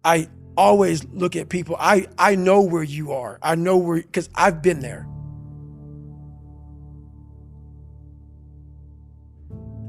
I always look at people. I know where you are. I know where, because I've been there.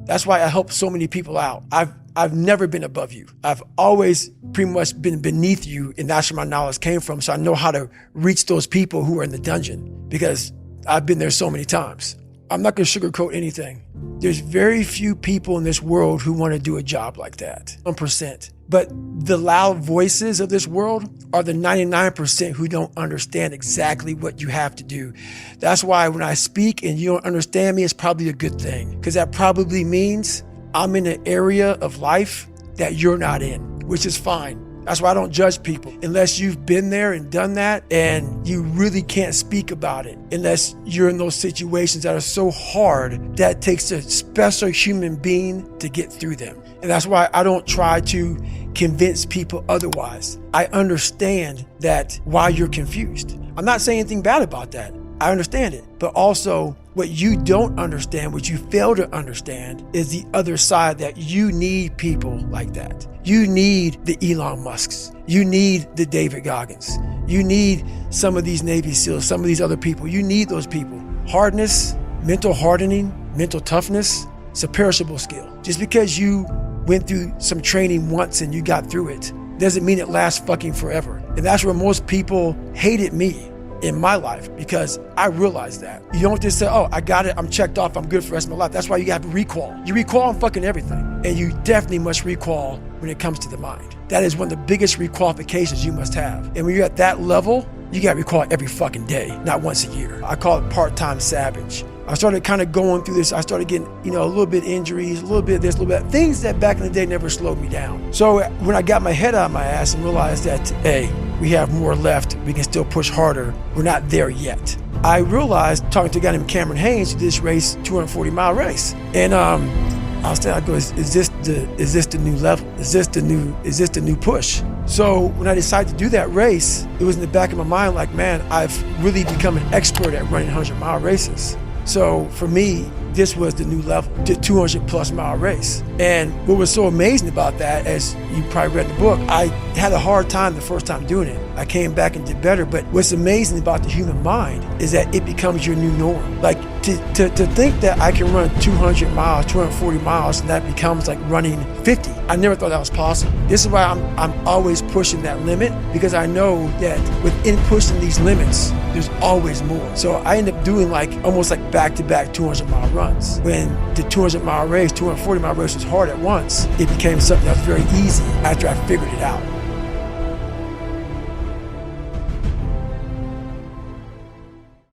That's why I help so many people out. I've never been above you. I've always pretty much been beneath you, and that's where my knowledge came from. So I know how to reach those people who are in the dungeon because I've been there so many times. I'm not gonna sugarcoat anything. There's very few people in this world who want to do a job like that, 1%. But the loud voices of this world are the 99% who don't understand exactly what you have to do. That's why when I speak and you don't understand me, it's probably a good thing, because that probably means I'm in an area of life that you're not in, which is fine. That's why I don't judge people unless you've been there and done that, and you really can't speak about it unless you're in those situations that are so hard that it takes a special human being to get through them. And that's why I don't try to convince people otherwise. I understand that why you're confused. I'm not saying anything bad about that. I understand it. But also, what you don't understand, what you fail to understand, is the other side, that you need people like that. You need the Elon Musks. You need the David Goggins. You need some of these Navy SEALs, some of these other people. You need those people. Hardness, mental hardening, mental toughness, it's a perishable skill. Just because you went through some training once and you got through it doesn't mean it lasts fucking forever. And that's where most people hated me in my life, because I realized that. You don't just say, oh, I got it, I'm checked off, I'm good for the rest of my life. That's why you have recall. You recall on fucking everything. And you definitely must recall when it comes to the mind. That is one of the biggest requalifications you must have. And when you're at that level, you gotta recall every fucking day, not once a year. I call it part-time savage. I started kind of going through this. I started getting, a little bit injuries, a little bit of this, a little bit, things that back in the day never slowed me down. So when I got my head out of my ass and realized that, hey, we have more left, we can still push harder, we're not there yet. I realized, talking to a guy named Cameron Haynes, who did this race, 240-mile race. And I go, is this the new level? Is this the new push? So when I decided to do that race, it was in the back of my mind like, man, I've really become an expert at running 100-mile races. So for me, this was the new level, the 200+ mile race. And what was so amazing about that, as you probably read in the book, I had a hard time the first time doing it. I came back and did better. But what's amazing about the human mind is that it becomes your new norm. Like to think that I can run 200 miles, 240 miles, and that becomes like running 50. I never thought that was possible. This is why I'm always pushing that limit, because I know that within pushing these limits, there's always more. So I end up doing almost like back-to-back 200-mile runs. When the 200-mile race, 240-mile race was hard at once, it became something that was very easy after I figured it out.